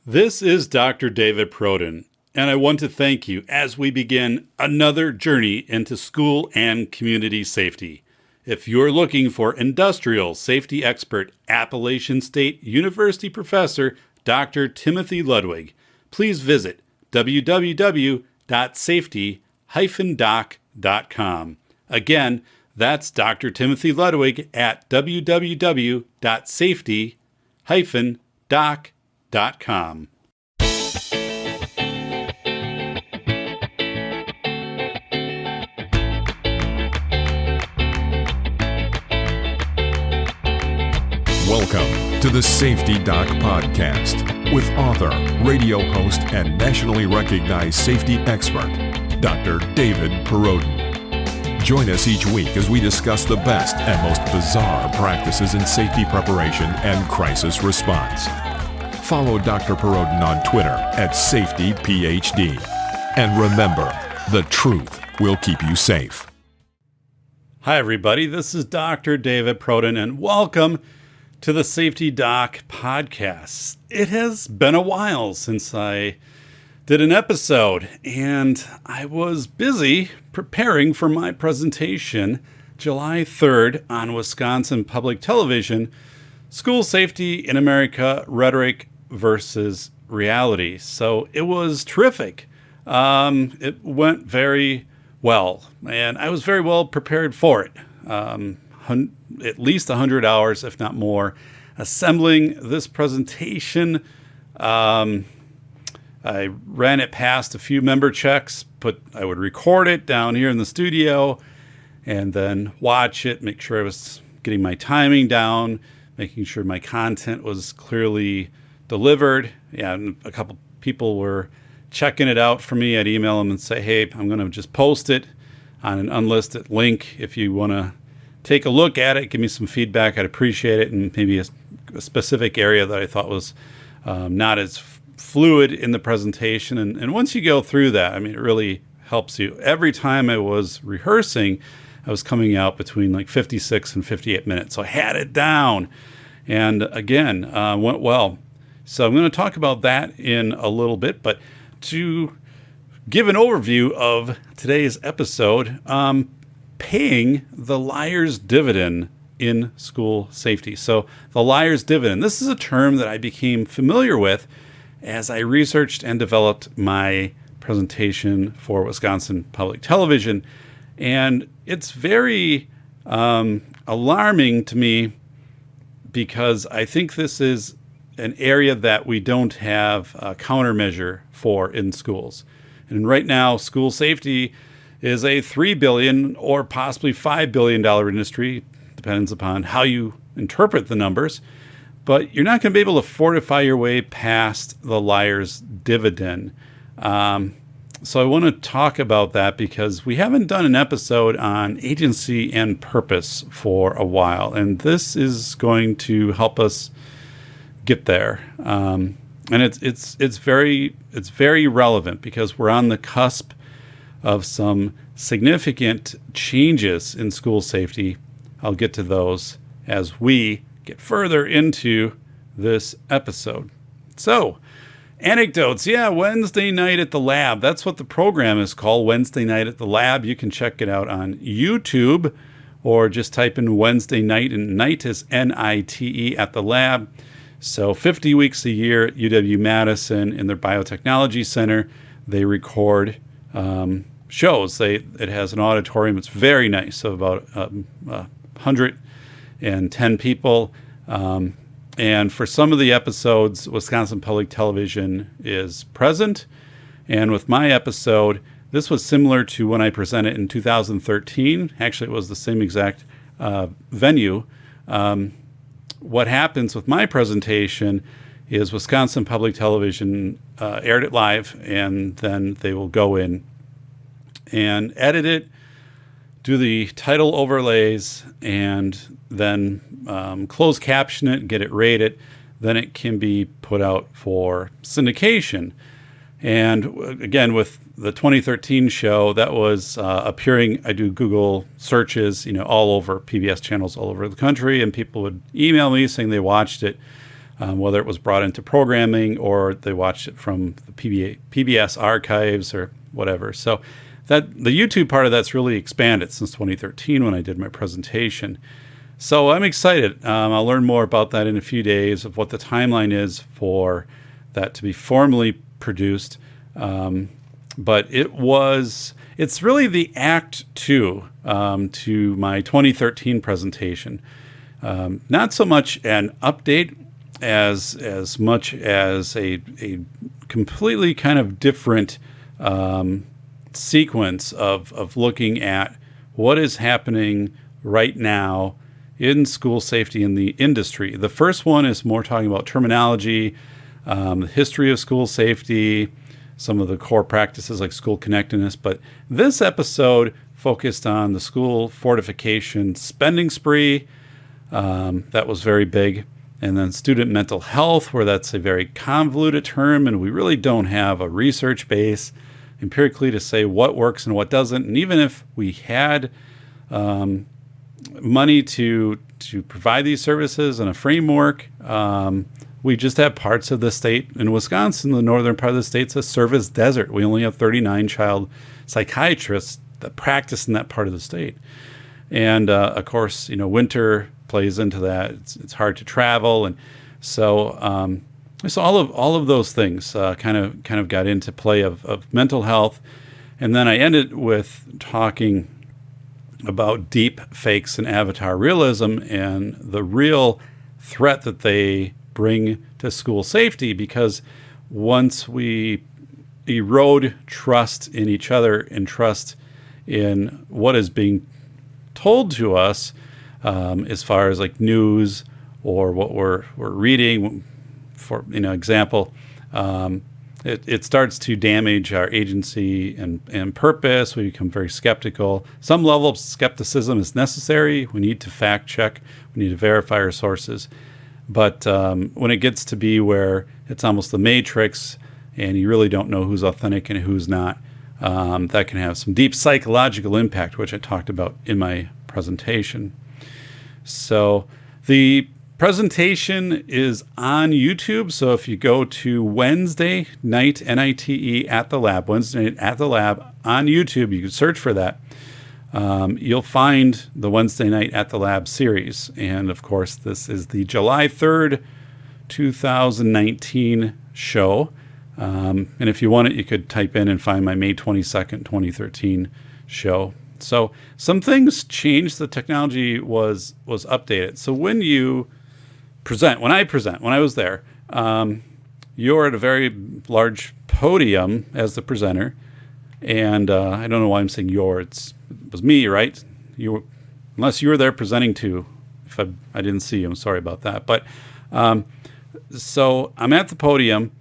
This is Dr. David Proden, and I want to thank you as we begin another journey into school and community safety. If you're looking for industrial safety expert, Appalachian State University professor Dr. Timothy Ludwig, please visit www.safety-doc.com. Again, that's Dr. Timothy Ludwig at www.safety-doc.com. Welcome to the Safety Doc Podcast with author, radio host, and nationally recognized safety expert, Dr. David Proden. Join us each week as we discuss the best and most bizarre practices in safety preparation and crisis response. Follow Dr. Proden on Twitter at SafetyPhD. And remember, the truth will keep you safe. Hi, everybody. This is Dr. David Proden, and welcome to the Safety Doc Podcast. It has been a while since I did an episode, and I was busy preparing for my presentation July 3rd on Wisconsin Public Television, School Safety in America, Rhetoric versus Reality. So it was terrific. It went very well, and I was very well prepared for it. At least 100 hours, if not more, assembling this presentation. I ran it past a few member checks, I would record it down here in the studio and then watch it, make sure I was getting my timing down, making sure my content was clearly delivered. Yeah, and a couple people were checking it out for me. I'd email them and say, hey, I'm going to just post it on an unlisted link. If you want to take a look at it, give me some feedback, I'd appreciate it, and maybe a specific area that I thought was not as fluid in the presentation. And once you go through that, I mean, it really helps you. Every time I was rehearsing, I was coming out between like 56 and 58 minutes. So I had it down. And again, went well. So I'm going to talk about that in a little bit. But to give an overview of today's episode, paying the liar's dividend in school safety. So the liar's dividend, this is a term that I became familiar with as I researched and developed my presentation for Wisconsin Public Television. And it's very alarming to me because I think this is an area that we don't have a countermeasure for in schools. And right now, school safety is a $3 billion or possibly $5 billion industry, depends upon how you interpret the numbers. But you're not going to be able to fortify your way past the liar's dividend. So I want to talk about that because we haven't done an episode on agency and purpose for a while, and this is going to help us get there. And it's very relevant because we're on the cusp of some significant changes in school safety. I'll get to those as we get further into this episode. So, anecdotes. Yeah, Wednesday night at the lab. That's what the program is called, Wednesday night at the lab. You can check it out on YouTube or just type in Wednesday night, and night is N-I-T-E at the lab. So 50 weeks a year at UW-Madison in their Biotechnology Center, they record shows. It has an auditorium. It's very nice, so about 110 people. And for some of the episodes, Wisconsin Public Television is present. And with my episode, this was similar to when I presented in 2013. Actually, it was the same exact venue. What happens with my presentation is Wisconsin Public Television aired it live, and then they will go in and edit it, do the title overlays, and then close caption it, get it rated. Then it can be put out for syndication. And again, with the 2013 show, that was appearing, I do Google searches, all over PBS channels all over the country, and people would email me saying they watched it. whether it was brought into programming or they watched it from the PBS archives or whatever. So that the YouTube part of that's really expanded since 2013 when I did my presentation. So I'm excited. I'll learn more about that in a few days of what the timeline is for that to be formally produced. But it's really the Act 2 to my 2013 presentation. Not so much an update as much as a completely kind of different sequence of looking at what is happening right now in school safety in the industry. The first one is more talking about terminology, the history of school safety, some of the core practices like school connectedness. But this episode focused on the school fortification spending spree. That was very big. And then student mental health, where that's a very convoluted term, and we really don't have a research base empirically to say what works and what doesn't. And even if we had money to provide these services and a framework, we just have parts of the state in Wisconsin, the northern part of the state's a service desert. We only have 39 child psychiatrists that practice in that part of the state. And of course, winter plays into that. It's hard to travel, and so all of those things kind of got into play of mental health. And then I ended with talking about deep fakes and avatar realism and the real threat that they bring to school safety, because once we erode trust in each other and trust in what is being told to us, as far as like news or what we're reading, for example, it starts to damage our agency and purpose. We become very skeptical. Some level of skepticism is necessary. We need to fact check. We need to verify our sources. But when it gets to be where it's almost the Matrix and you really don't know who's authentic and who's not, that can have some deep psychological impact, which I talked about in my presentation. So the presentation is on YouTube. So if you go to Wednesday night, NITE at the lab, Wednesday night at the lab on YouTube, you can search for that. You'll find the Wednesday night at the lab series. And of course, this is the July 3rd, 2019 show. And if you want it, you could type in and find my May 22nd, 2013 show. So some things changed. The technology was updated. So when you present, when I was there, you're at a very large podium as the presenter. And I don't know why I'm saying it was me, right? Unless you were there presenting too. If I didn't see you, I'm sorry about that. But so I'm at the podium,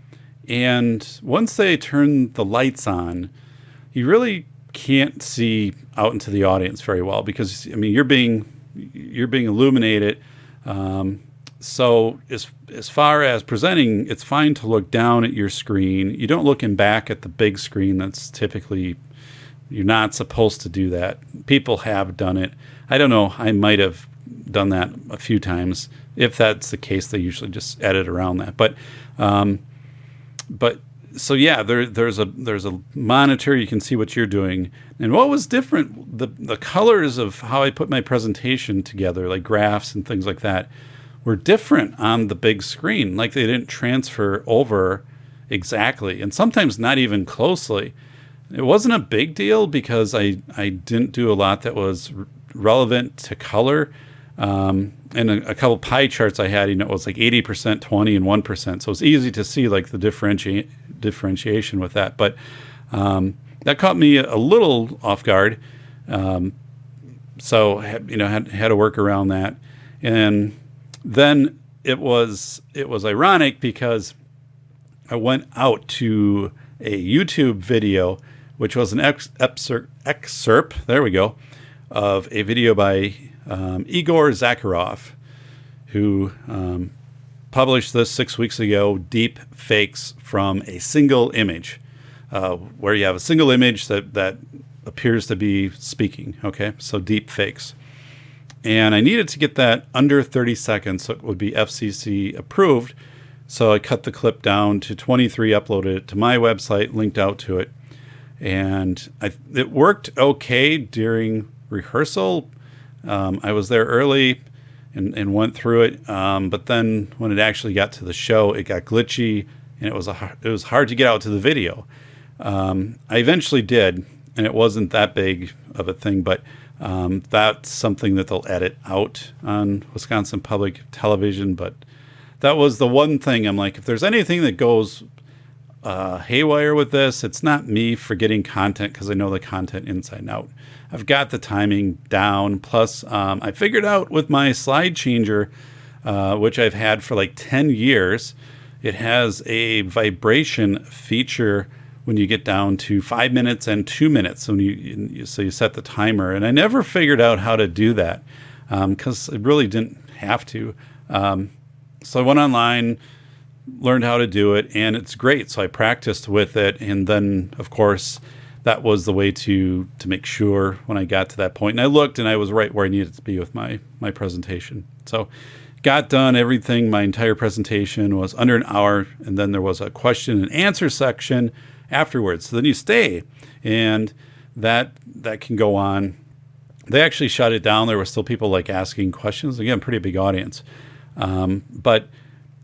and once they turn the lights on, you really can't see out into the audience very well, because you're being illuminated. So as far as presenting, it's fine to look down at your screen. You don't look back at the big screen. That's typically, you're not supposed to do that. People have done it. I don't know. I might have done that a few times. If that's the case, they usually just edit around that. But so yeah, there's a monitor. You can see what you're doing. And what was different, the colors of how I put my presentation together, like graphs and things like that, were different on the big screen. Like they didn't transfer over exactly, and sometimes not even closely. It wasn't a big deal because I didn't do a lot that was relevant to color. And a couple pie charts I had, it was like 80%, 20, and 1%. So it's easy to see like the differentiation with that. But that caught me a little off guard. So had to work around that. And then it was ironic because I went out to a YouTube video, which was an excerpt, there we go, of a video by Igor Zakharov, who published this 6 weeks ago, Deep Fakes from a Single Image, where you have a single image that appears to be speaking, okay? So deep fakes. And I needed to get that under 30 seconds so it would be FCC approved. So I cut the clip down to 23, uploaded it to my website, linked out to it. And it worked okay during rehearsal. I was there early and went through it. But then when it actually got to the show, it got glitchy and it was hard to get out to the video. I eventually did, and it wasn't that big of a thing, but that's something that they'll edit out on Wisconsin Public Television. But that was the one thing I'm like, if there's anything that goes haywire with this, it's not me forgetting content, because I know the content inside and out. I've got the timing down. Plus, I figured out with my slide changer, which I've had for like 10 years, it has a vibration feature when you get down to 5 minutes and 2 minutes. So you set the timer, and I never figured out how to do that because I really didn't have to. So I went online, learned how to do it, and it's great. So I practiced with it, and then of course that was the way to make sure when I got to that point. And I looked, and I was right where I needed to be with my presentation. So got done everything. My entire presentation was under an hour, and then there was a question and answer section afterwards. So then you stay, and that can go on. They actually shut it down. There were still people like asking questions. Again, pretty big audience. But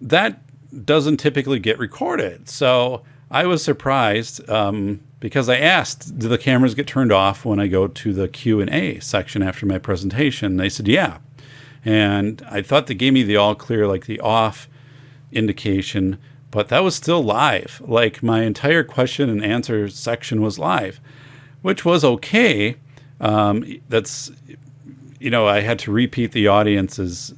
that doesn't typically get recorded. So I was surprised because I asked, do the cameras get turned off when I go to the Q&A section after my presentation? They said, yeah. And I thought they gave me the all clear, like the off indication, but that was still live. Like my entire question and answer section was live, which was okay. That's, I had to repeat the audience is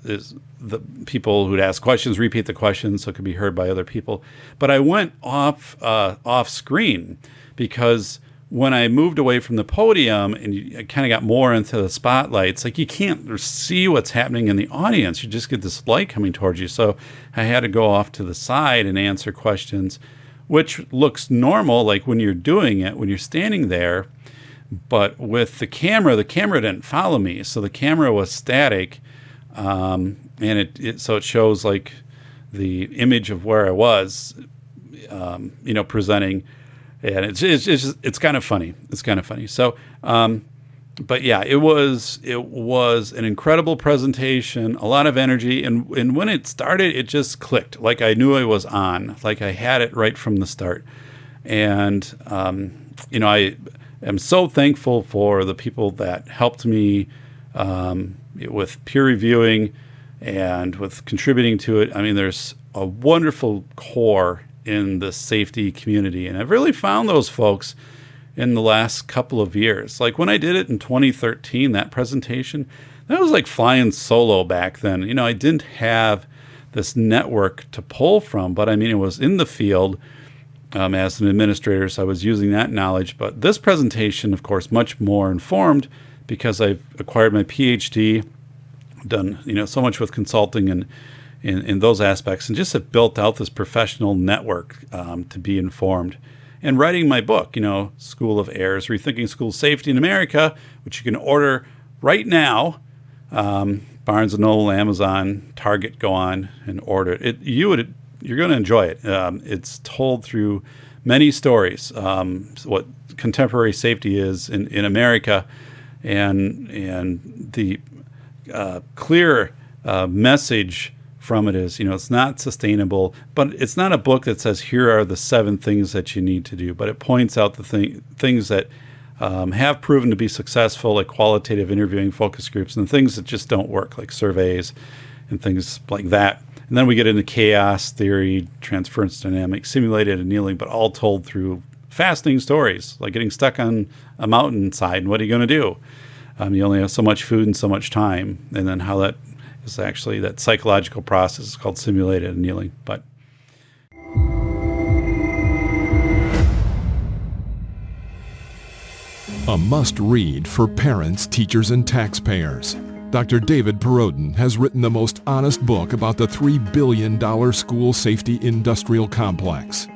the people who'd ask questions, repeat the questions so it could be heard by other people. But I went off screen because when I moved away from the podium and I kind of got more into the spotlights, like you can't see what's happening in the audience. You just get this light coming towards you. So I had to go off to the side and answer questions, which looks normal, like when you're doing it, when you're standing there. But with the camera didn't follow me. So the camera was static. And it shows like the image of where I was, presenting, and it's kind of funny. It's kind of funny. So, but yeah, it was an incredible presentation, a lot of energy, and when it started, it just clicked. Like I knew I was on, like I had it right from the start, and I am so thankful for the people that helped me with peer reviewing and with contributing to it. I mean, there's a wonderful core in the safety community, and I've really found those folks in the last couple of years. Like when I did it in 2013, that presentation, that was like flying solo back then. I didn't have this network to pull from, but I mean, it was in the field as an administrator, so I was using that knowledge. But this presentation, of course, much more informed because I've acquired my PhD, done so much with consulting and in those aspects, and just have built out this professional network to be informed. And writing my book, School of Errors, Rethinking School Safety in America, which you can order right now, Barnes & Noble, Amazon, Target, go on and order it. You're going to enjoy it. It's told through many stories, what contemporary safety is in America, and the clear message from it is, it's not sustainable, but it's not a book that says, here are the 7 things that you need to do, but it points out the things that have proven to be successful, like qualitative interviewing, focus groups, and things that just don't work, like surveys and things like that. And then we get into chaos theory, transference dynamics, simulated annealing, but all told through fascinating stories, like getting stuck on a mountainside, and what are you going to do? You only have so much food and so much time, and then how that is actually that psychological process is called simulated annealing. But a must-read for parents, teachers, and taxpayers. Dr. David Perrodin has written the most honest book about the $3 billion school safety industrial complex.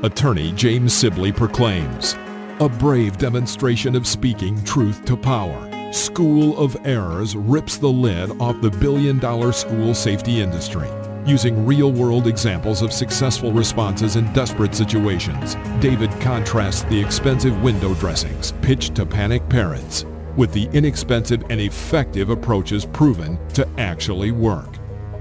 Attorney James Sibley proclaims, a brave demonstration of speaking truth to power. School of Errors rips the lid off the billion-dollar school safety industry. Using real-world examples of successful responses in desperate situations, David contrasts the expensive window dressings pitched to panic parents with the inexpensive and effective approaches proven to actually work.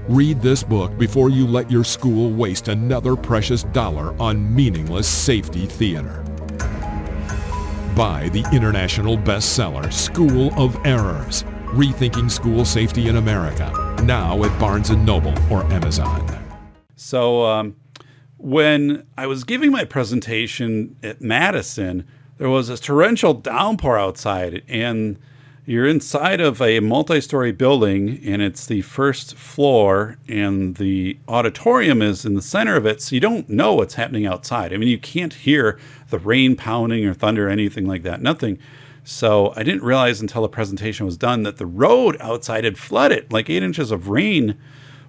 Read this book before you let your school waste another precious dollar on meaningless safety theater. Buy the international bestseller, School of Errors, Rethinking School Safety in America, now at Barnes & Noble or Amazon. So when I was giving my presentation at Madison, there was this torrential downpour outside, and you're inside of a multi-story building, and it's the first floor, and the auditorium is in the center of it, so you don't know what's happening outside. I mean, you can't hear the rain pounding or thunder or anything like that, nothing. So I didn't realize until the presentation was done that the road outside had flooded. Like 8 inches of rain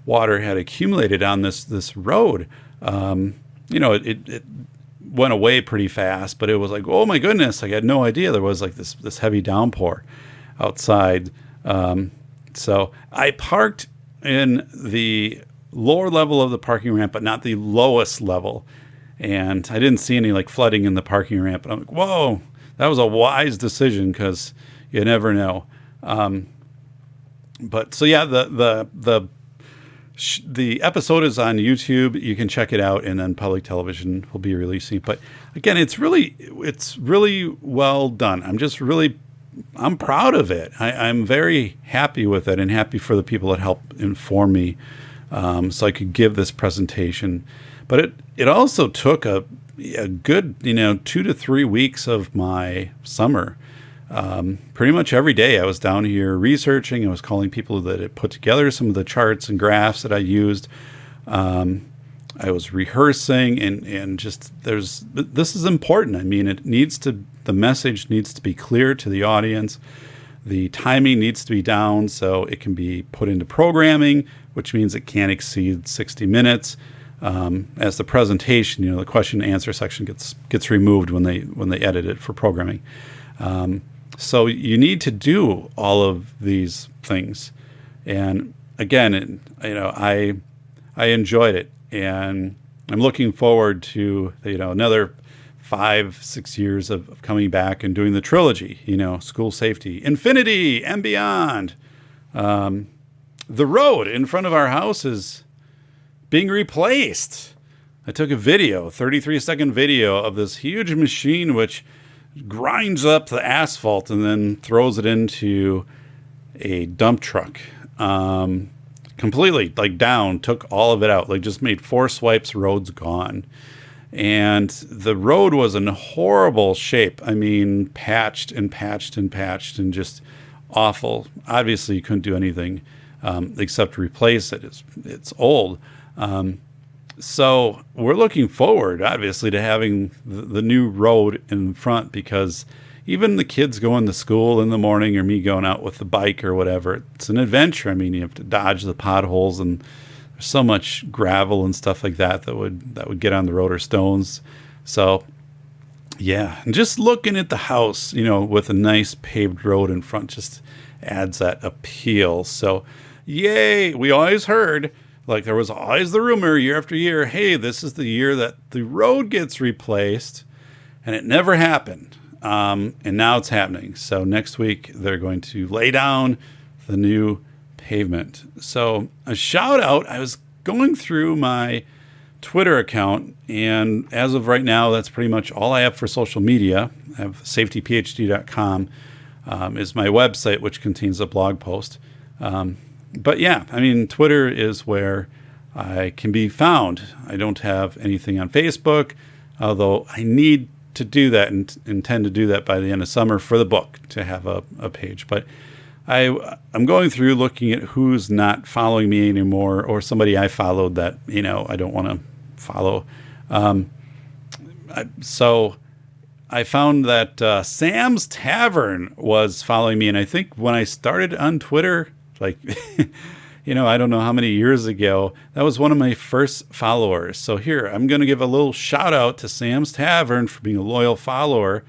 water had accumulated on this road. It went away pretty fast, but it was like, oh my goodness, I had no idea there was like this heavy downpour outside. So I parked in the lower level of the parking ramp, but not the lowest level. And I didn't see any like flooding in the parking ramp. And I'm like, whoa, that was a wise decision, because you never know. But so yeah, the episode is on YouTube. You can check it out, and then public television will be releasing. But again, it's really well done. I'm proud of it. I'm very happy with it, and happy for the people that helped inform me, so I could give this presentation. But it also took a good 2 to 3 weeks of my summer. Pretty much every day I was down here researching. I was calling people that had put together some of the charts and graphs that I used. I was rehearsing, and just this is important. I mean, the message needs to be clear to the audience. The timing needs to be down so it can be put into programming, which means it can't exceed 60 minutes. As the presentation, the question and answer section gets removed when they edit it for programming. So you need to do all of these things. And again, I enjoyed it, and I'm looking forward to another 5-6 years of coming back and doing the trilogy. School safety, infinity, and beyond. The road in front of our house is being replaced. I took a 33-second video of this huge machine which grinds up the asphalt and then throws it into a dump truck. Completely down, took all of it out, just made 4 swipes, road's gone. And the road was in horrible shape. I mean, patched and just awful. Obviously you couldn't do anything except replace it. It's old. So we're looking forward, obviously, to having the new road in front, because even the kids going to school in the morning, or me going out with the bike or whatever, it's an adventure. I mean, you have to dodge the potholes, and there's so much gravel and stuff like that would get on the road, or stones. So yeah, and just looking at the house, with a nice paved road in front, just adds that appeal. So yay, we always heard, there was always the rumor year after year, hey, this is the year that the road gets replaced, and it never happened. And now it's happening. So next week they're going to lay down the new pavement. So a shout out, I was going through my Twitter account, and as of right now, that's pretty much all I have for social media. I have safetyphd.com is my website, which contains a blog post. But yeah, I mean, Twitter is where I can be found. I don't have anything on Facebook, although I need to do that and intend to do that by the end of summer for the book, to have a page. But I'm going through looking at who's not following me anymore, or somebody I followed that, I don't want to follow. So I found that Sam's Tavern was following me. And I think when I started on Twitter, I don't know how many years ago, that was one of my first followers. So here, I'm going to give a little shout out to Sam's Tavern for being a loyal follower.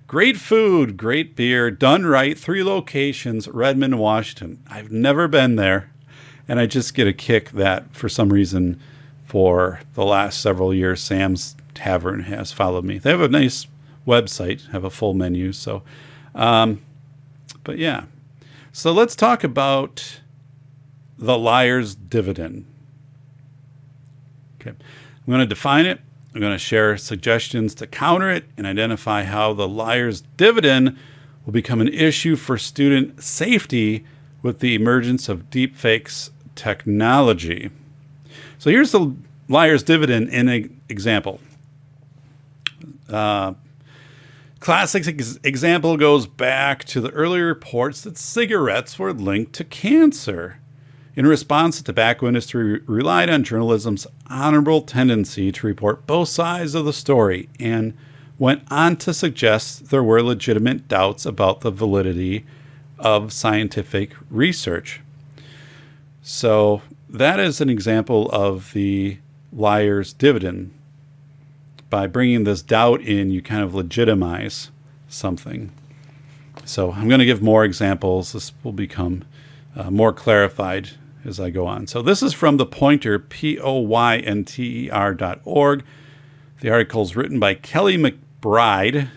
Great food, great beer, done right, 3 locations, Redmond, Washington. I've never been there. And I just get a kick that for some reason for the last several years, Sam's Tavern has followed me. They have a nice website, have a full menu. So, but yeah. So let's talk about the liar's dividend. Okay. I'm going to define it. I'm going to share suggestions to counter it and identify how the liar's dividend will become an issue for student safety with the emergence of deepfakes technology. So here's the liar's dividend in an example. Classic example goes back to the early reports that cigarettes were linked to cancer. In response, the tobacco industry relied on journalism's honorable tendency to report both sides of the story and went on to suggest there were legitimate doubts about the validity of scientific research. So that is an example of the liar's dividend. By bringing this doubt in, you kind of legitimize something. So I'm going to give more examples. This will become more clarified as I go on. So this is from the Poynter, POYNTER.org. The article is written by Kelly McBride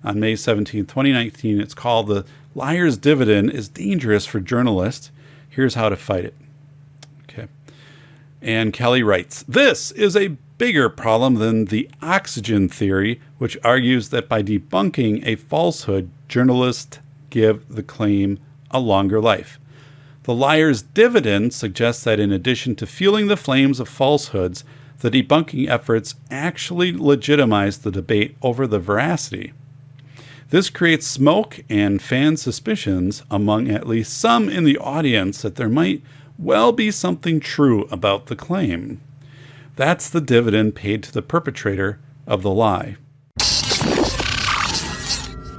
on May 17, 2019. It's called "The Liar's Dividend is Dangerous for Journalists. Here's How to Fight It." Okay. And Kelly writes, "This is a bigger problem than the oxygen theory, which argues that by debunking a falsehood, journalists give the claim a longer life. The liar's dividend suggests that in addition to fueling the flames of falsehoods, the debunking efforts actually legitimize the debate over the veracity. This creates smoke and fan suspicions among at least some in the audience that there might well be something true about the claim. That's the dividend paid to the perpetrator of the lie."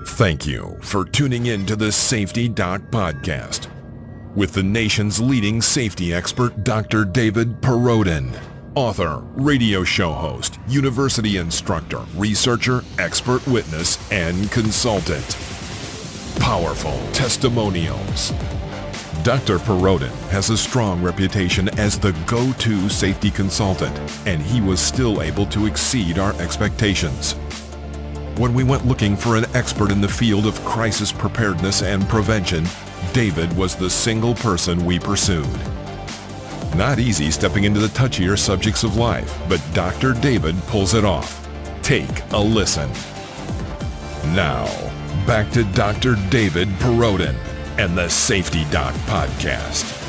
Thank you for tuning in to the Safety Doc Podcast with the nation's leading safety expert, Dr. David Perrodin, author, radio show host, university instructor, researcher, expert witness, and consultant. Powerful testimonials. Dr. Perrodin has a strong reputation as the go-to safety consultant, and he was still able to exceed our expectations. When we went looking for an expert in the field of crisis preparedness and prevention, David was the single person we pursued. Not easy stepping into the touchier subjects of life, but Dr. David pulls it off. Take a listen. Now, back to Dr. David Perrodin and the Safety Doc Podcast.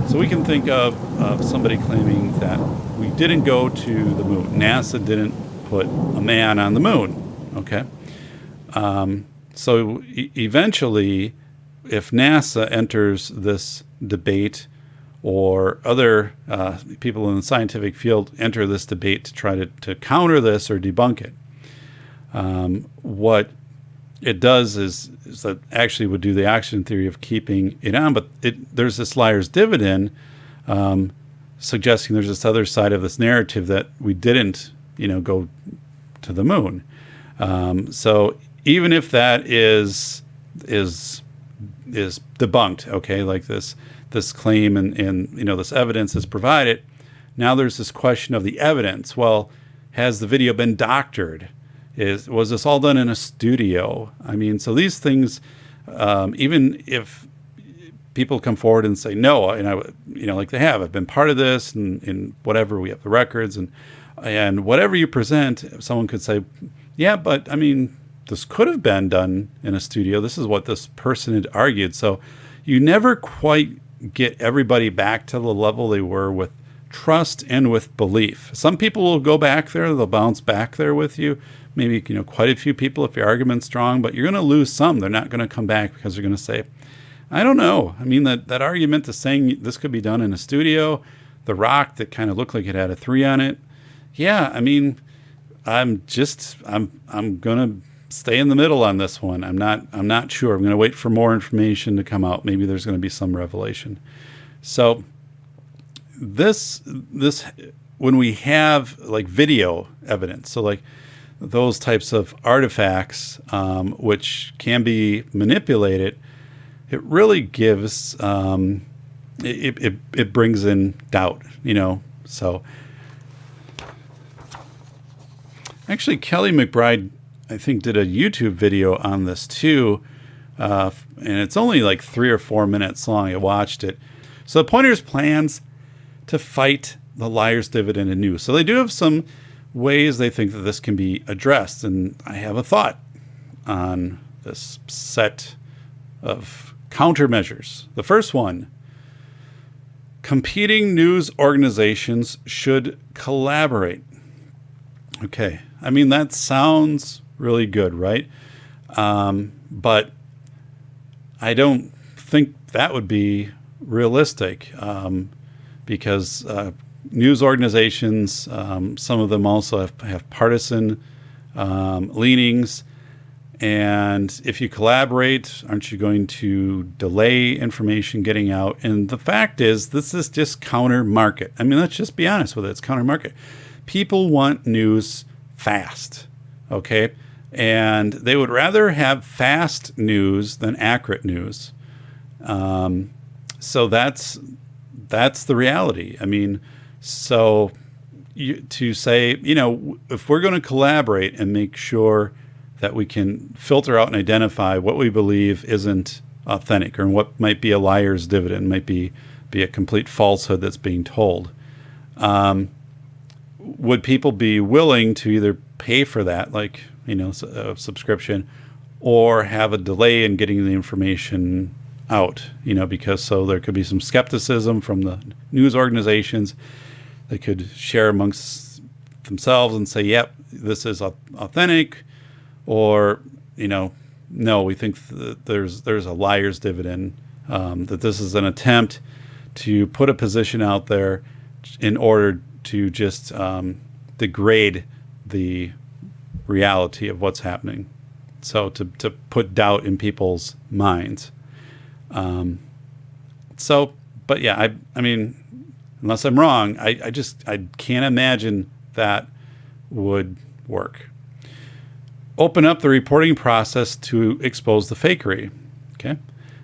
So we can think of somebody claiming that we didn't go to the moon. NASA didn't put a man on the moon. Okay. So eventually, if NASA enters this debate, or other people in the scientific field enter this debate to try to counter this or debunk it, what it does is that actually would do the oxygen theory of keeping it on, but there's this liar's dividend suggesting there's this other side of this narrative that we didn't, go to the moon. So even if that is debunked, okay, like this claim and this evidence is provided, now there's this question of the evidence. Well, has the video been doctored? Was this all done in a studio? I mean, so these things, even if people come forward and say, no, and like they have, I've been part of this and whatever, we have the records and whatever you present, someone could say, yeah, but I mean, this could have been done in a studio. This is what this person had argued. So you never quite get everybody back to the level they were with trust and with belief. Some people will go back there, they'll bounce back there with you. Maybe, quite a few people if your argument's strong, but you're going to lose some. They're not going to come back because they're going to say, I don't know. I mean, that argument is saying this could be done in a studio, the rock that kind of looked like it had a 3 on it. Yeah, I mean, I'm going to stay in the middle on this one. I'm not sure. I'm going to wait for more information to come out. Maybe there's going to be some revelation. So this when we have like video evidence, so like those types of artifacts, which can be manipulated, it really gives, it brings in doubt, so. Actually, Kelly McBride, I think, did a YouTube video on this too, and it's only like 3 or 4 minutes long. I watched it. So the Pointers plans to fight the liar's dividend in news. So they do have some ways they think that this can be addressed, and I have a thought on this set of countermeasures. The first one: competing news organizations should collaborate. Okay, I mean, that sounds really good, right? But I don't think that would be realistic, because news organizations, some of them also have partisan leanings. And if you collaborate, aren't you going to delay information getting out? And the fact is, this is just counter market. I mean, let's just be honest with it. It's counter market. People want news fast, okay? And they would rather have fast news than accurate news. So that's the reality. I mean, so to say, if we're going to collaborate and make sure that we can filter out and identify what we believe isn't authentic, or what might be a liar's dividend, might be a complete falsehood that's being told, would people be willing to either pay for that, like, a subscription, or have a delay in getting the information out, because so there could be some skepticism from the news organizations. They could share amongst themselves and say, yep, this is authentic, or, no, we think that there's a liar's dividend, that this is an attempt to put a position out there in order to just degrade the reality of what's happening. So to put doubt in people's minds. But yeah, I mean, unless I'm wrong, I can't imagine that would work. Open up the reporting process to expose the fakery. Okay.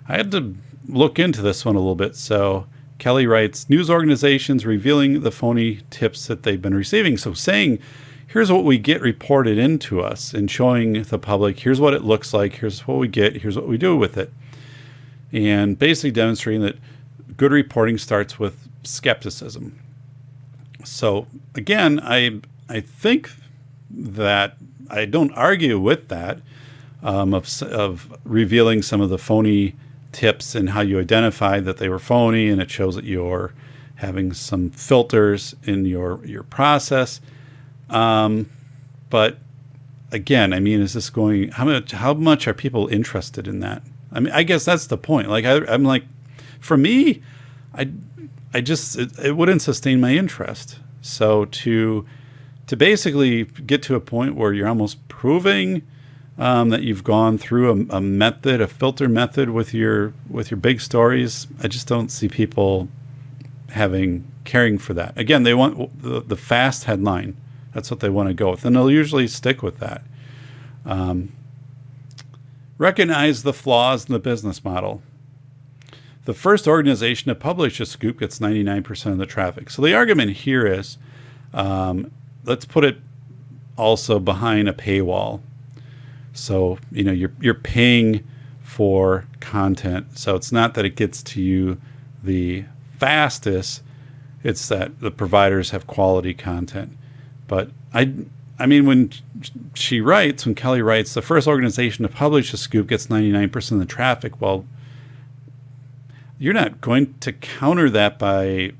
I had to look into this one a little bit. So Kelly writes, news organizations revealing the phony tips that they've been receiving. So saying, here's what we get reported into us, and showing the public, here's what it looks like, here's what we get, here's what we do with it. And basically demonstrating that good reporting starts with skepticism. So again, I think that I don't argue with that, of revealing some of the phony tips and how you identify that they were phony, and it shows that you're having some filters in your process. But again, I mean, is this going, how much are people interested in that? I mean, I guess that's the point. Like, I'm like, for me, it wouldn't sustain my interest. So to basically get to a point where you're almost proving that you've gone through a filter method with your big stories, I just don't see people caring for that. Again, they want the fast headline. That's what they want to go with, and they'll usually stick with that. Recognize the flaws in the business model. The first organization to publish a scoop gets 99% of the traffic. So the argument here is, let's put it also behind a paywall. So, you're paying for content. So it's not that it gets to you the fastest, it's that the providers have quality content. But I mean, when Kelly writes, the first organization to publish a scoop gets 99% of the traffic, well, you're not going to counter that by,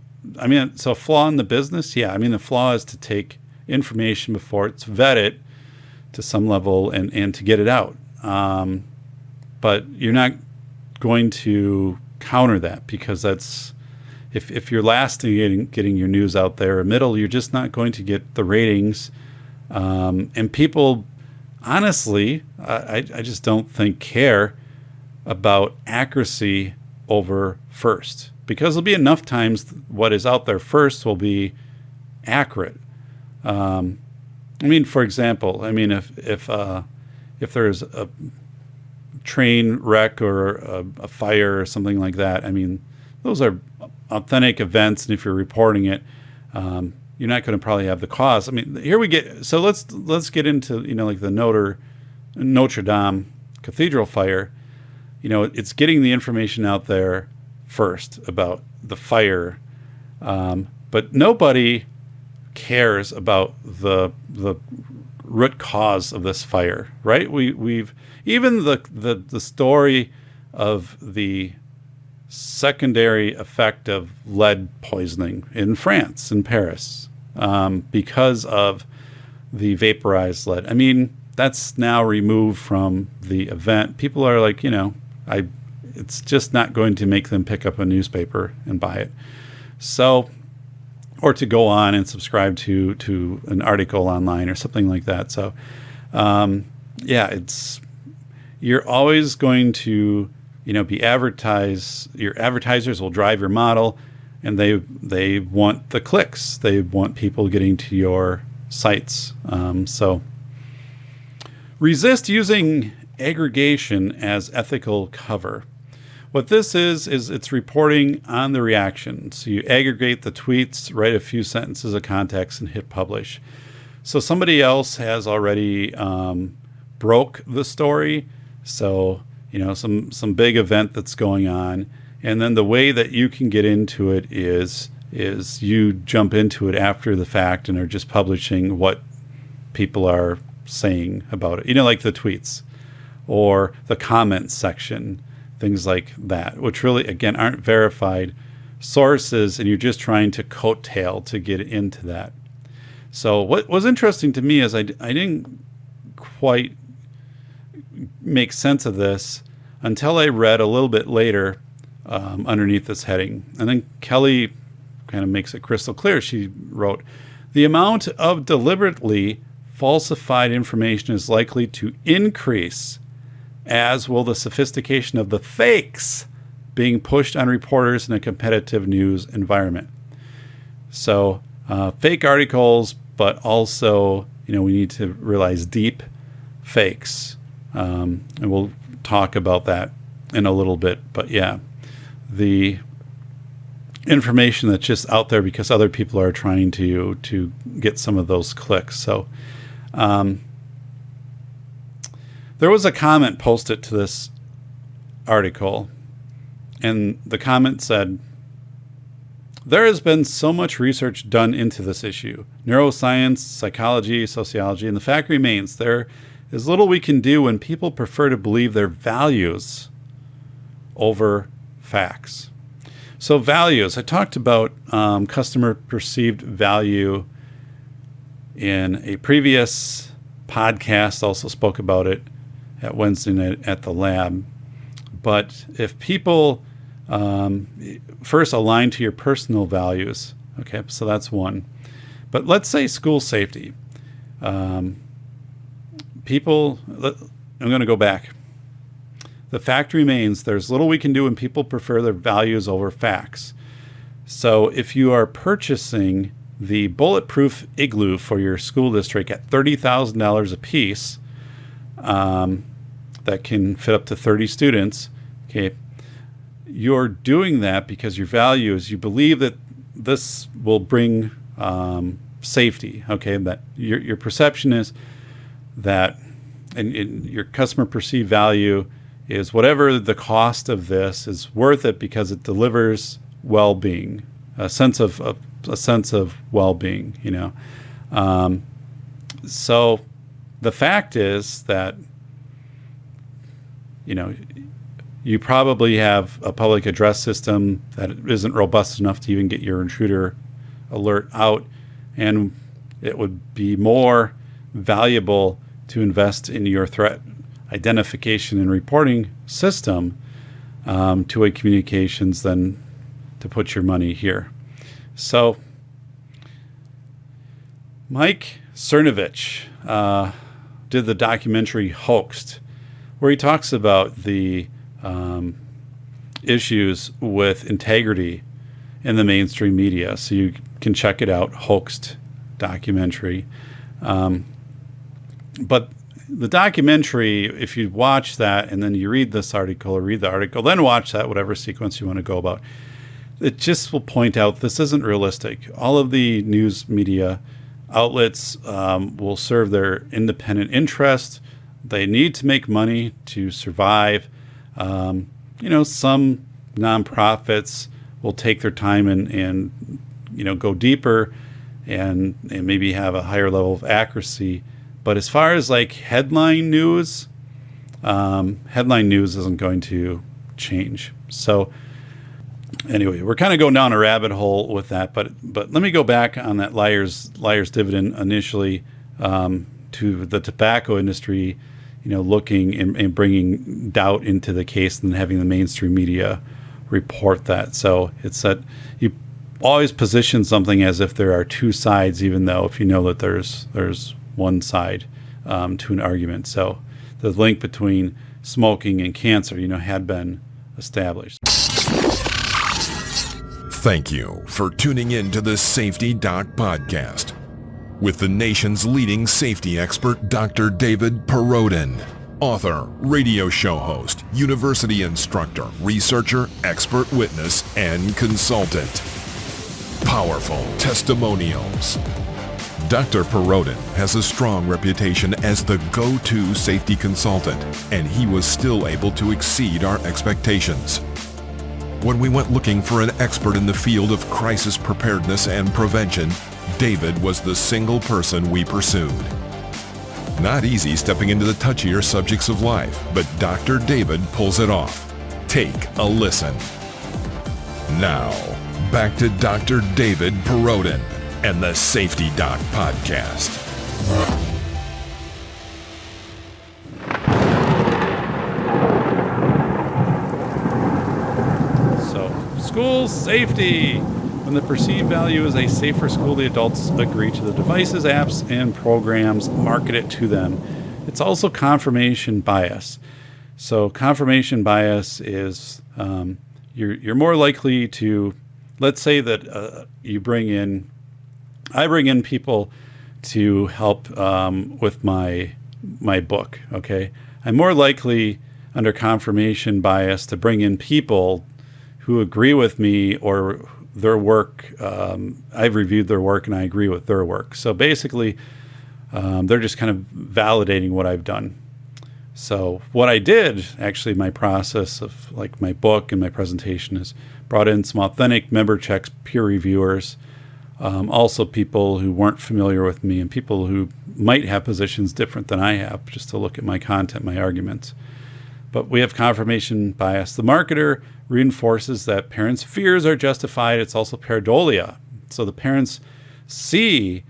so a flaw in the business? Yeah, the flaw is to take information before it's vetted to some level and to get it out. But you're not going to counter that, because that's, if you're last in getting your news out there, middle, you're just not going to get the ratings. And people, honestly, I just don't think care about accuracy over first, because there'll be enough times what is out there first will be accurate. I mean, for example, I mean, if there's a train wreck or a fire or something like that, I mean, those are authentic events, and if you're reporting it, you're not going to probably have the cause. I mean, here we get, so let's get into, like the Notre Dame Cathedral fire. It's getting the information out there first about the fire, but nobody cares about the root cause of this fire, right? We've even the story of the secondary effect of lead poisoning in France, in Paris, because of the vaporized lead. I mean, that's now removed from the event. People are like, it's just not going to make them pick up a newspaper and buy it. So, or to go on and subscribe to an article online or something like that. So, you're always going to, be advertised. Your advertisers will drive your model, and they want the clicks. They want people getting to your sites. So resist using aggregation as ethical cover. What this is it's reporting on the reaction. So you aggregate the tweets, write a few sentences of context, and hit publish. So somebody else has already broke the story. So, some big event that's going on. And then the way that you can get into it is you jump into it after the fact and are just publishing what people are saying about it. Like the tweets or the comments section, things like that, which really, again, aren't verified sources, and you're just trying to coattail to get into that. So what was interesting to me is I didn't quite make sense of this until I read a little bit later underneath this heading. And then Kelly kind of makes it crystal clear. She wrote, "The amount of deliberately falsified information is likely to increase, as will the sophistication of the fakes being pushed on reporters in a competitive news environment." So fake articles, but also, we need to realize deep fakes. And we'll talk about that in a little bit. But yeah, the information that's just out there because other people are trying to get some of those clicks. So there was a comment posted to this article, and the comment said, "There has been so much research done into this issue, neuroscience, psychology, sociology, and the fact remains there is little we can do when people prefer to believe their values over facts." So values, I talked about customer perceived value in a previous podcast, also spoke about it at Wednesday night at the lab. But if people first align to your personal values, okay, so that's one. But let's say school safety. I'm going to go back. The fact remains there's little we can do when people prefer their values over facts. So if you are purchasing the bulletproof igloo for your school district at $30,000 a piece, that can fit up to 30 students, okay, you're doing that because your value is you believe that this will bring safety, okay, that your perception is that, and your customer perceived value is whatever the cost of this is worth it because it delivers well-being, a sense of well-being, So the fact is that, you probably have a public address system that isn't robust enough to even get your intruder alert out, and it would be more valuable to invest in your threat identification and reporting system, two-way communications, than to put your money here. So Mike Cernovich did the documentary Hoaxed, where he talks about the issues with integrity in the mainstream media. So you can check it out, Hoaxed documentary. But the documentary, if you watch that and then you read this article or read the article, then watch that, whatever sequence you want to go about, it just will point out this isn't realistic. All of the news media outlets will serve their independent interest. They need to make money to survive. Some nonprofits will take their time and go deeper and maybe have a higher level of accuracy. But as far as like headline news isn't going to change. So anyway, we're kind of going down a rabbit hole with that. But let me go back on that liar's dividend initially to the tobacco industry, looking and bringing doubt into the case and having the mainstream media report that. So it's that you always position something as if there are two sides, even though if you know that there's one side to an argument. So the link between smoking and cancer, had been established. Thank you for tuning in to the Safety Doc Podcast with the nation's leading safety expert, Dr. David Perrodin, author, radio show host, university instructor, researcher, expert witness, and consultant. Powerful testimonials. Dr. Perrodin has a strong reputation as the go-to safety consultant, and he was still able to exceed our expectations. When we went looking for an expert in the field of crisis preparedness and prevention, David was the single person we pursued. Not easy stepping into the touchier subjects of life, but Dr. David pulls it off. Take a listen. Now, back to Dr. David Perrodin and the Safety Doc Podcast. So, school safety. When the perceived value is a safer school, the adults agree to the devices, apps, and programs marketed to them. It's also confirmation bias. So confirmation bias is you're more likely to, let's say that I bring in people to help with my book, okay? I'm more likely under confirmation bias to bring in people who agree with me or their work. I've reviewed their work and I agree with their work. So basically, they're just kind of validating what I've done. So what I did, actually, my process of like my book and my presentation is brought in some authentic member checks, peer reviewers, also people who weren't familiar with me and people who might have positions different than I have, just to look at my content, my arguments. But we have confirmation bias. The marketer reinforces that parents' fears are justified. It's also pareidolia. So the parents see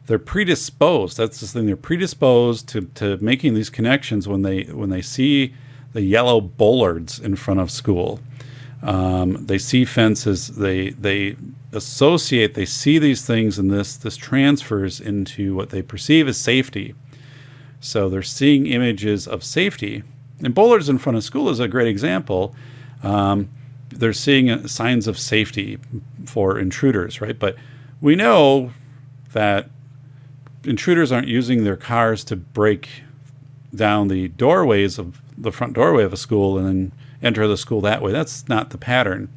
they're predisposed. That's the thing. They're predisposed to making these connections when they see the yellow bollards in front of school. They see fences. They associate. They see these things, and this transfers into what they perceive as safety. So they're seeing images of safety. And bollards in front of school is a great example. They're seeing signs of safety for intruders, right? But we know that intruders aren't using their cars to break down the doorways of the front doorway of a school and then enter the school that way. That's not the pattern.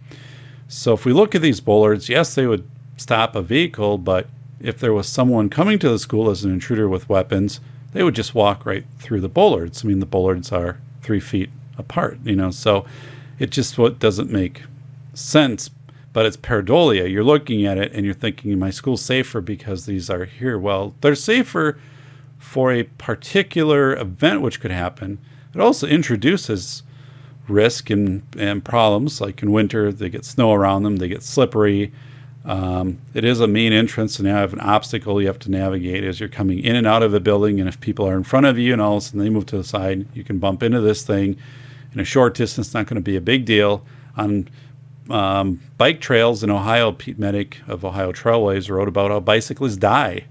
So if we look at these bollards, yes, they would stop a vehicle, but if there was someone coming to the school as an intruder with weapons, they would just walk right through the bollards. I mean, the bollards are 3 feet apart, so it just doesn't make sense. But it's pareidolia. You're looking at it and you're thinking, my school's safer because these are here. Well, they're safer for a particular event which could happen. It also introduces risk and problems. Like in winter, they get snow around them, they get slippery. It is a main entrance, and now you have an obstacle you have to navigate as you're coming in and out of the building. And if people are in front of you and all of a sudden they move to the side, you can bump into this thing. In a short distance, not going to be a big deal. On bike trails in Ohio, Pete Medic of Ohio Trailways wrote about how bicyclists die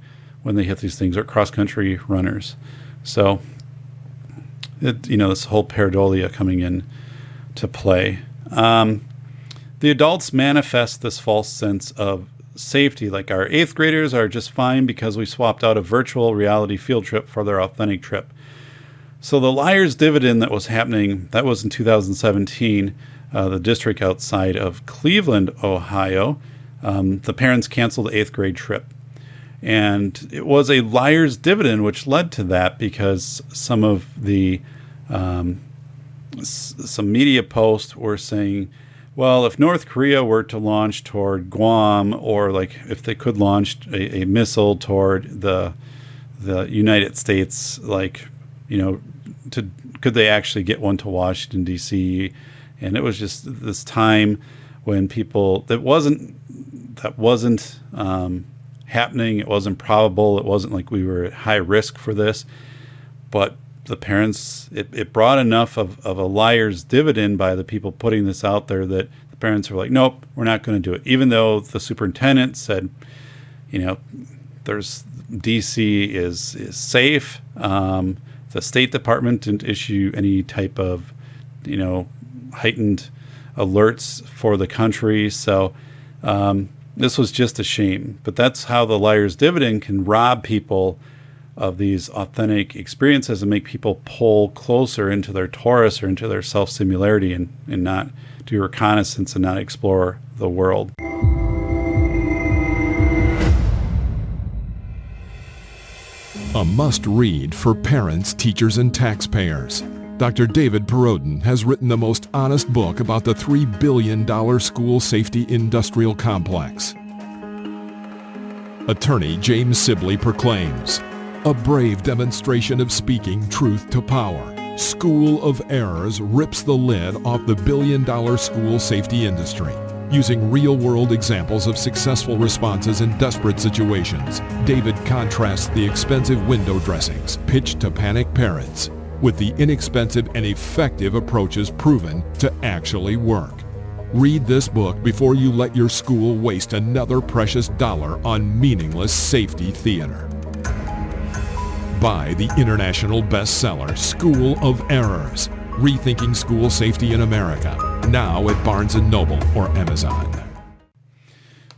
when they hit these things, or cross-country runners. So, this whole pareidolia coming in to play. The adults manifest this false sense of safety. Like our 8th graders are just fine because we swapped out a virtual reality field trip for their authentic trip. So the liar's dividend that was happening, that was in 2017, the district outside of Cleveland, Ohio. The parents canceled the 8th grade trip. And it was a liar's dividend, which led to that because some of the some media posts were saying, well, if North Korea were to launch toward Guam, or like if they could launch a missile toward the United States, like, could they actually get one to Washington, D.C.? And it was just this time when people, that wasn't happening. It wasn't probable. It wasn't like we were at high risk for this. But the parents, it brought enough of a liar's dividend by the people putting this out there that the parents were like, nope, we're not going to do it. Even though the superintendent said, there's DC is safe. The State Department didn't issue any type of, heightened alerts for the country. So this was just a shame. But that's how the liar's dividend can rob people of these authentic experiences and make people pull closer into their torus or into their self-similarity and not do reconnaissance and not explore the world. A must-read for parents, teachers, and taxpayers. Dr. David Perrodin has written the most honest book about the $3 billion school safety industrial complex. Attorney James Sibley proclaims, a brave demonstration of speaking truth to power. School of Errors rips the lid off the billion-dollar school safety industry. Using real-world examples of successful responses in desperate situations, David contrasts the expensive window dressings pitched to panic parents with the inexpensive and effective approaches proven to actually work. Read this book before you let your school waste another precious dollar on meaningless safety theater. Buy the international bestseller, School of Errors, Rethinking School Safety in America, now at Barnes & Noble or Amazon.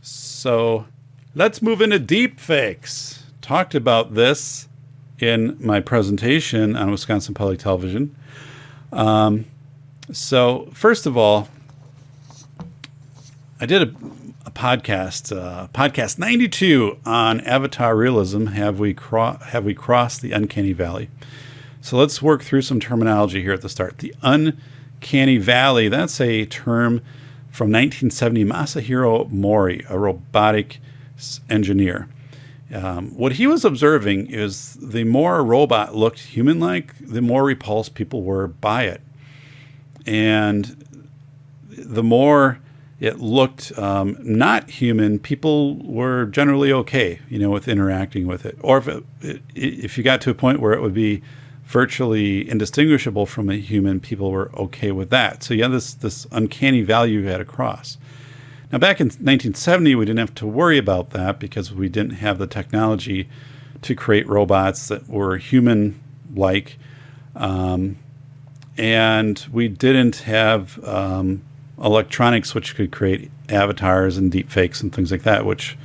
So let's move into deep fakes. Talked about this in my presentation on Wisconsin Public Television. So first of all, I did a podcast, podcast 92 on Avatar realism. Have we crossed the uncanny valley? So let's work through some terminology here at the start. The uncanny valley, that's a term from 1970, Masahiro Mori, a robotic engineer. What he was observing is the more a robot looked human-like, the more repulsed people were by it. And the more it looked not human, people were generally okay, with interacting with it. Or if you got to a point where it would be virtually indistinguishable from a human, people were okay with that. So this uncanny value you had to cross. Now, back in 1970, we didn't have to worry about that because we didn't have the technology to create robots that were human-like. And we didn't have electronics which could create avatars and deep fakes and things like that, which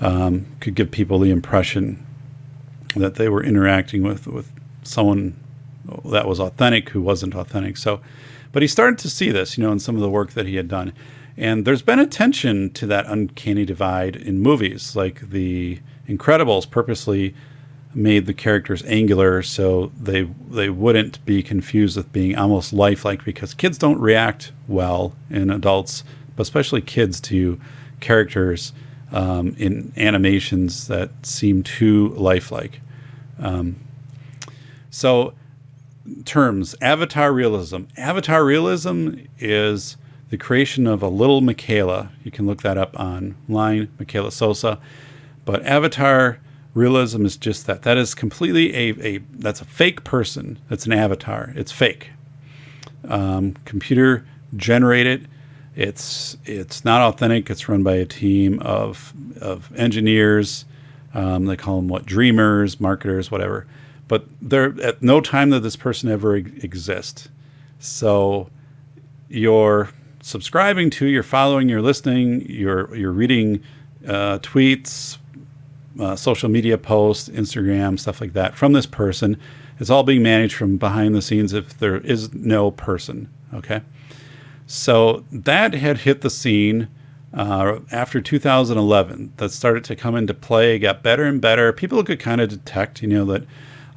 could give people the impression that they were interacting with someone that was authentic who wasn't authentic. So, but he started to see this, in some of the work that he had done. And there's been attention to that uncanny divide in movies, like The Incredibles purposely made the characters angular so they wouldn't be confused with being almost lifelike, because kids don't react well, and adults, but especially kids, to characters in animations that seem too lifelike. So terms, Avatar realism. Avatar realism is the creation of a little Michaela. You can look that up online, Michaela Sosa. But Avatar realism is just that. That is completely that's a fake person. That's an avatar. It's fake. Computer generated. It's not authentic. It's run by a team of engineers. They call them dreamers, marketers, whatever. But they're at no time that this person ever exists. So you're subscribing to, you're following, you're listening, you're reading tweets, social media posts, Instagram, stuff like that from this person. It's all being managed from behind the scenes if there is no person. Okay. So that had hit the scene after 2011. That started to come into play, got better and better. People could kind of detect, that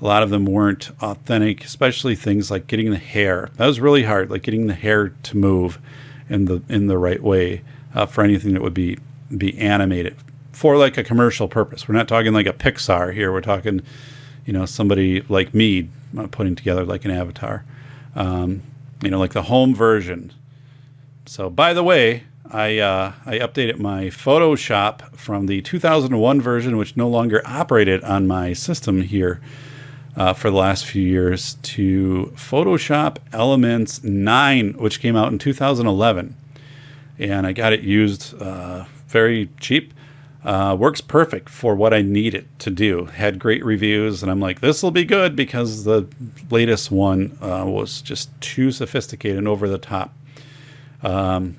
a lot of them weren't authentic, especially things like getting the hair. That was really hard, like getting the hair to move in the right way for anything that would be animated for like a commercial purpose. We're not talking like a Pixar here. We're talking, somebody like me putting together like an avatar, like the home version. So by the way, I updated my Photoshop from the 2001 version, which no longer operated on my system here for the last few years, to Photoshop Elements 9, which came out in 2011. And I got it used very cheap. Works perfect for what I need it to do. Had great reviews, and I'm like, this will be good because the latest one was just too sophisticated and over the top.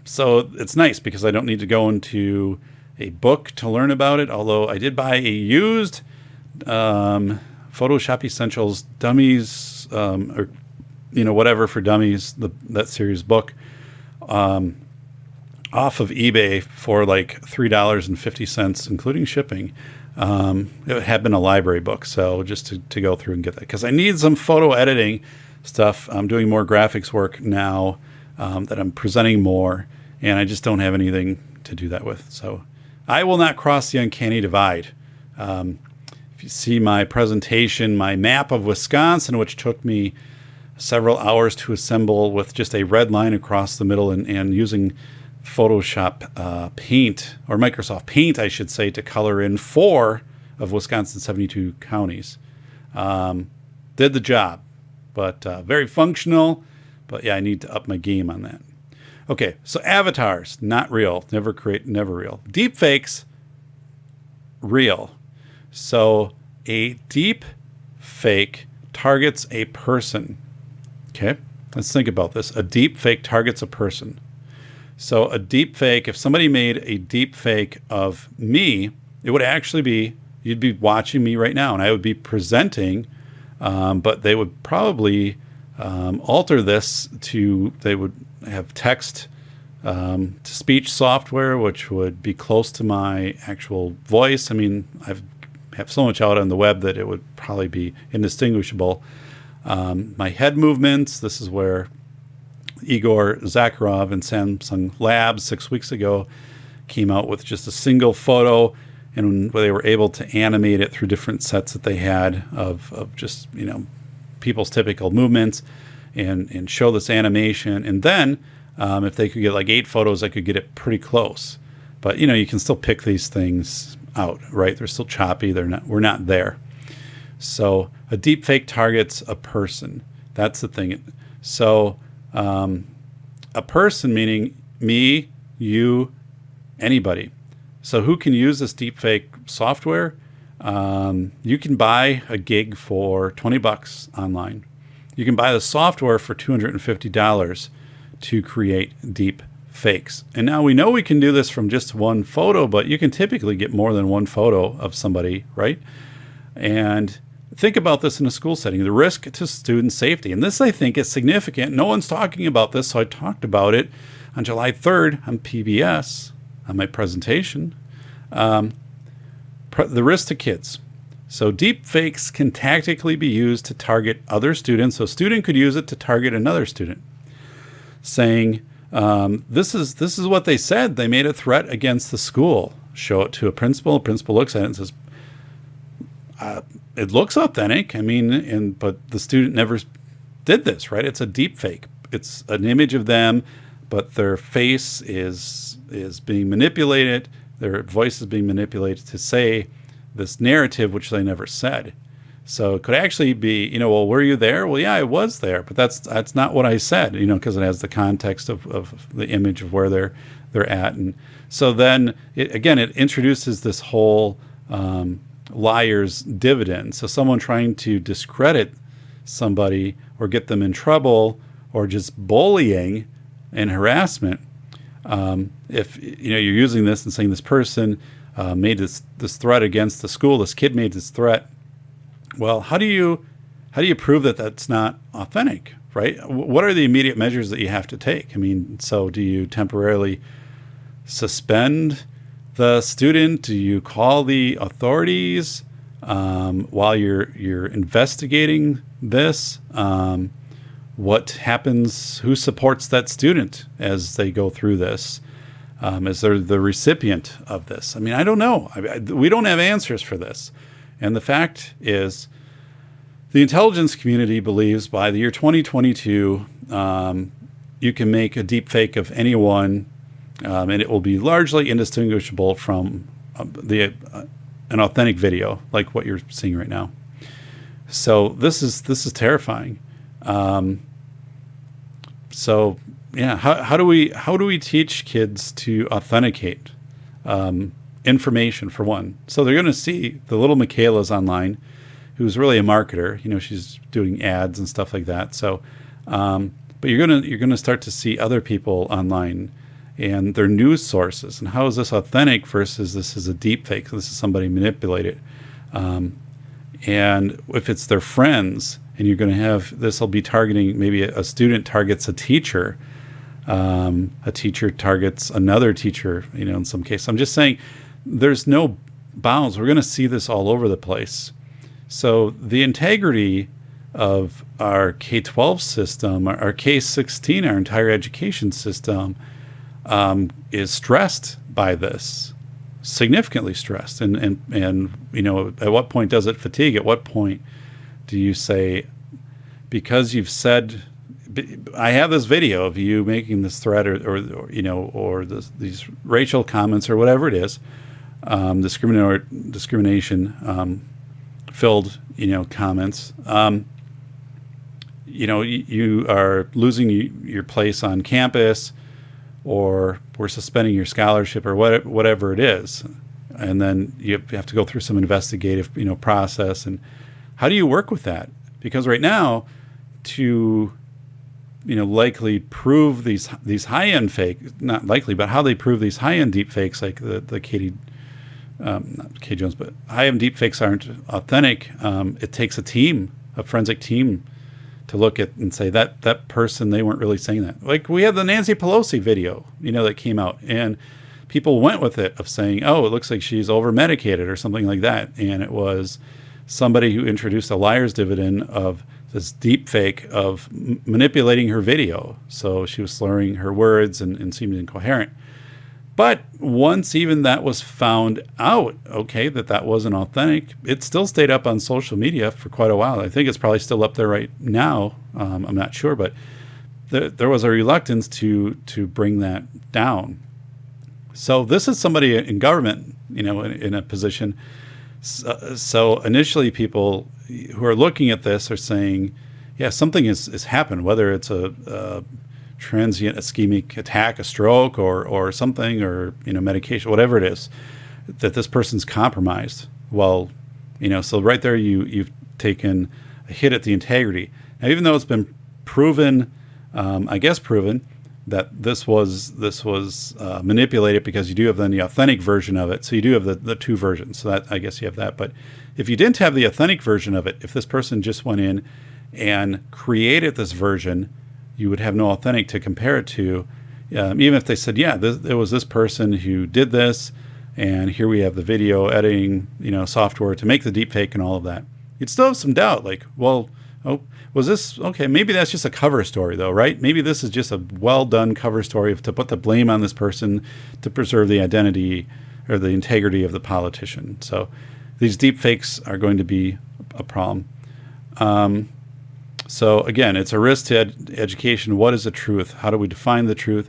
So it's nice because I don't need to go into a book to learn about it, although I did buy a used Photoshop Essentials Dummies, or whatever for Dummies, that series book, off of eBay for like $3.50, including shipping. It had been a library book, so just to go through and get that, because I need some photo editing stuff. I'm doing more graphics work now that I'm presenting more, and I just don't have anything to do that with. So I will not cross the uncanny divide. If you see my presentation, my map of Wisconsin, which took me several hours to assemble with just a red line across the middle and using Photoshop Paint, or Microsoft Paint, I should say, to color in 4 of Wisconsin's 72 counties. Did the job, but very functional. But yeah, I need to up my game on that. Okay, so avatars, not real. Never real. Deepfakes, real. So a deep fake targets a person. Okay, let's think about this. A deep fake targets a person. So a deep fake, if somebody made a deep fake of me, it would actually be, you'd be watching me right now, and I would be presenting, but they would probably alter this they would have text to speech software, which would be close to my actual voice. I mean, I have so much out on the web that it would probably be indistinguishable. My head movements, this is where Igor Zakharov and Samsung Labs 6 weeks ago came out with just a single photo, and they were able to animate it through different sets that they had of just, people's typical movements and show this animation. And then if they could get like 8 photos, I could get it pretty close. But, you can still pick these things out, right? They're still choppy. We're not there. So a deep fake targets a person. That's the thing. So a person meaning me, you, anybody. So who can use this deepfake software? You can buy a gig for $20 online. You can buy the software for $250 to create deep fakes. And now we know we can do this from just one photo, but you can typically get more than one photo of somebody, right? And think about this in a school setting, the risk to student safety. And this, I think, is significant. No one's talking about this, so I talked about it on July 3rd on PBS on my presentation. The risk to kids. So deep fakes can tactically be used to target other students. So a student could use it to target another student, saying, this is what they said. They made a threat against the school. Show it to a principal. A principal looks at it and says, it looks authentic. I mean, but the student never did this, right? It's a deep fake. It's an image of them, but their face is being manipulated. Their voice is being manipulated to say this narrative, which they never said. So it could actually be, well, were you there? Well, yeah, I was there, but that's not what I said, because it has the context of the image of where they're at. And so then, it introduces this whole liar's dividend. So someone trying to discredit somebody or get them in trouble or just bullying and harassment, if you're using this and saying this person made this threat against the school. This kid made this threat. Well, how do you prove that that's not authentic, right? What are the immediate measures that you have to take? I mean, so do you temporarily suspend the student? Do you call the authorities while you're investigating this? What happens? Who supports that student as they go through this? Is there the recipient of this? I mean, I don't know. We don't have answers for this. And the fact is, the intelligence community believes by the year 2022, you can make a deep fake of anyone, and it will be largely indistinguishable from an authentic video like what you're seeing right now. So this is terrifying. So yeah, how do we teach kids to authenticate information, for one? So they're going to see the little Michaela's online, who's really a marketer. You know, she's doing ads and stuff like that. So, but you're gonna start to see other people online and their news sources, and how is this authentic versus this is a deep fake? This is somebody manipulated. And if it's their friends, and you're going to have, this will be targeting, maybe a student targets a teacher targets another teacher, you know, in some cases. I'm just saying there's no bounds. We're going to see this all over the place. So the integrity of our K-12 system, our K-16, our entire education system is stressed by this, significantly stressed. And you know, at what point does it fatigue? At what point do you say, because you've said, I have this video of you making this threat or you know, or these racial comments or whatever it is, discrimination filled, you know, comments, you know, you are losing your place on campus, or we're suspending your scholarship, or whatever it is. And then you have to go through some investigative, you know, process. And how do you work with that? Because right now, to, you know, likely prove these high-end fake, not likely, but how they prove these high-end deep fakes, like the Katie, not Kay Jones, but high-end deep fakes aren't authentic. It takes a forensic team to look at and say that person, they weren't really saying that. Like we had the Nancy Pelosi video, you know, that came out, and people went with it of saying, oh, it looks like she's over-medicated or something like that. And it was somebody who introduced a liar's dividend of this deep fake of manipulating her video. So she was slurring her words and seemed incoherent. But once even that was found out, okay, that wasn't authentic, it still stayed up on social media for quite a while. I think it's probably still up there right now. I'm not sure, but there was a reluctance to bring that down. So this is somebody in government, you know, in a position. So initially people who are looking at this are saying, yeah, something has happened, whether it's a transient ischemic attack, a stroke, or something, or, you know, medication, whatever it is, that this person's compromised. Well, you know, so right there you've taken a hit at the integrity. Now, even though it's been proven, that this was manipulated, because you do have then the authentic version of it. So you do have the two versions. So that, I guess you have that. But if you didn't have the authentic version of it, if this person just went in and created this version, you would have no authentic to compare it to. Even if they said, yeah, it was this person who did this, and here we have the video editing, you know, software to make the deepfake and all of that, you'd still have some doubt. Like, well, oh, was this okay? Maybe that's just a cover story, though, right? Maybe this is just a well-done cover story to put the blame on this person to preserve the identity or the integrity of the politician. So these deepfakes are going to be a problem. So again, it's a risk to education. What is the truth? How do we define the truth?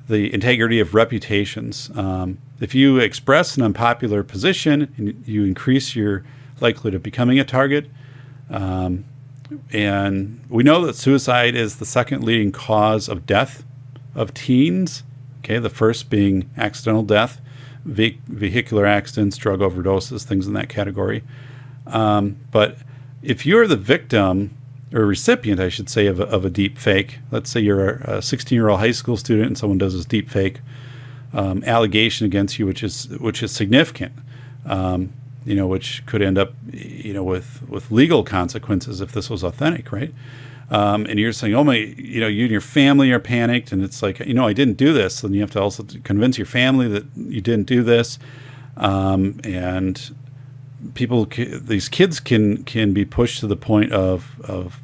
The integrity of reputations. If you express an unpopular position, and you increase your likelihood of becoming a target. And we know that suicide is the second leading cause of death of teens. Okay, the first being accidental death, vehicular accidents, drug overdoses, things in that category. But if you're the victim, or recipient, I should say, of a deep fake. Let's say you're a 16-year-old high school student and someone does this deep fake allegation against you, which is significant, which could end up, with legal consequences if this was authentic, right? And you're saying, oh my, you and your family are panicked, and it's like, I didn't do this, and you have to also convince your family that you didn't do this, and these kids can be pushed to the point of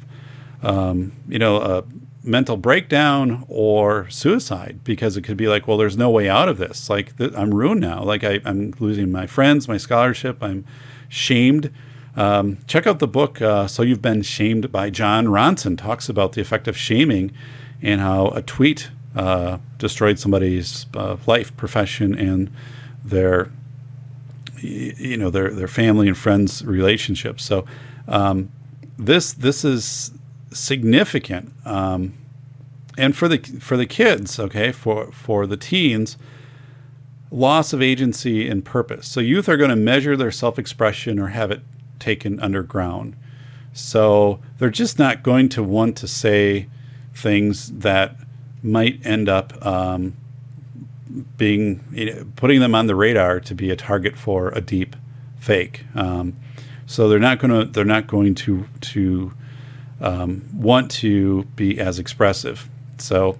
a mental breakdown or suicide, because it could be like, well, there's no way out of this. Like, I'm ruined now. Like, I'm losing my friends, my scholarship. I'm shamed. Check out the book, So You've Been Shamed by John Ronson. Talks about the effect of shaming and how a tweet destroyed somebody's life, profession, and their family and friends relationships. So this is significant, and for the kids, okay, for the teens, loss of agency and purpose. So youth are going to measure their self-expression or have it taken underground. So they're just not going to want to say things that might end up putting them on the radar to be a target for a deep fake. So they're not going to want to be as expressive. So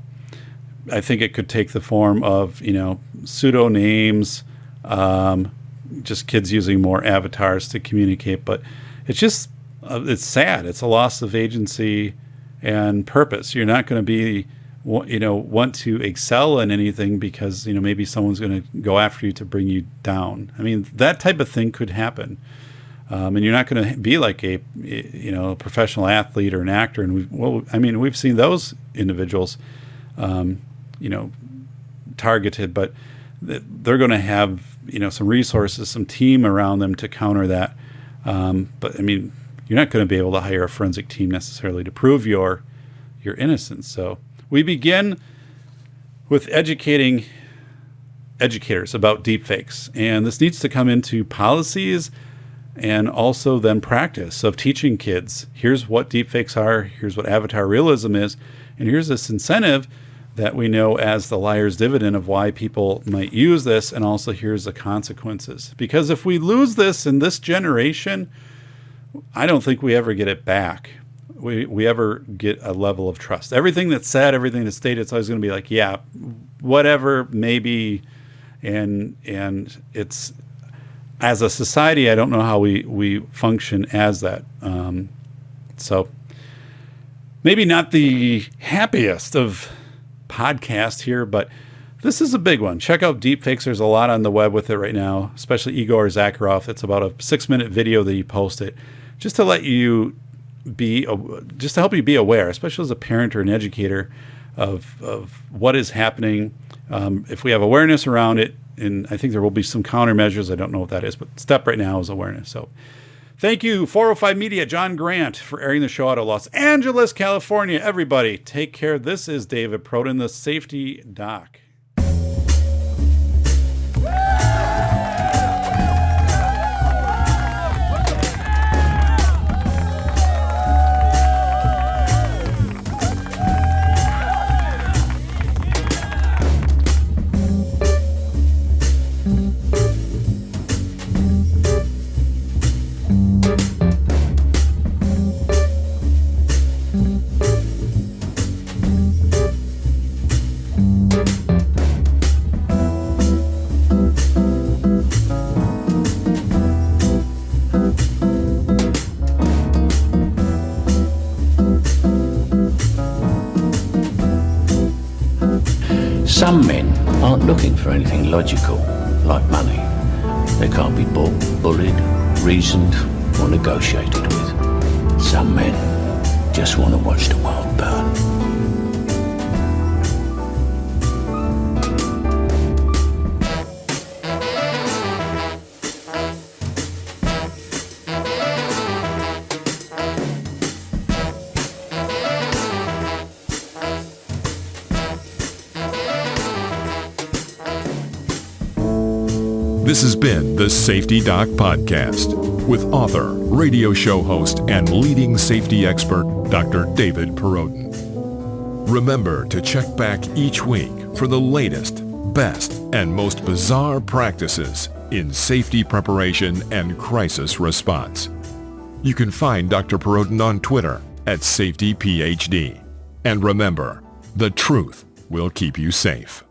I think it could take the form of pseudo names, just kids using more avatars to communicate. But it's just it's sad. It's a loss of agency and purpose. You're not going to be want to excel in anything because maybe someone's going to go after you to bring you down. I mean, that type of thing could happen. And you're not going to be like a professional athlete or an actor. And we've seen those individuals, targeted, but they're going to have some resources, some team around them to counter that. But you're not going to be able to hire a forensic team necessarily to prove your innocence. So we begin with educating educators about deepfakes, and this needs to come into policies and also then practice of teaching kids, here's what deepfakes are, here's what avatar realism is, and here's this incentive that we know as the liar's dividend of why people might use this, and also here's the consequences. Because if we lose this in this generation, I don't think we ever get it back. We ever get a level of trust. Everything that's said, everything that's stated, it's always going to be like, yeah, whatever, maybe, and it's, as a society, I don't know how we function as that. So maybe not the happiest of podcasts here, but this is a big one. Check out deepfakes. There's a lot on the web with it right now, especially Igor Zakharov. It's about a 6-minute video that he posted just to let you just to help you be aware, especially as a parent or an educator, of what is happening. If we have awareness around it, and I think there will be some countermeasures. I don't know what that is, but step right now is awareness. So thank you, 405 Media, John Grant, for airing the show out of Los Angeles, California. Everybody, take care. This is David Proden, the Safety Doc. Some men aren't looking for anything logical, like money. They can't be bought, bullied, reasoned, or negotiated with. Some men just want to watch the world burn. This has been the Safety Doc Podcast with author, radio show host, and leading safety expert, Dr. David Perodin. Remember to check back each week for the latest best and most bizarre practices in safety preparation and crisis response. You can find Dr. Perrodin on Twitter @SafetyPhD. And remember, the truth will keep you safe.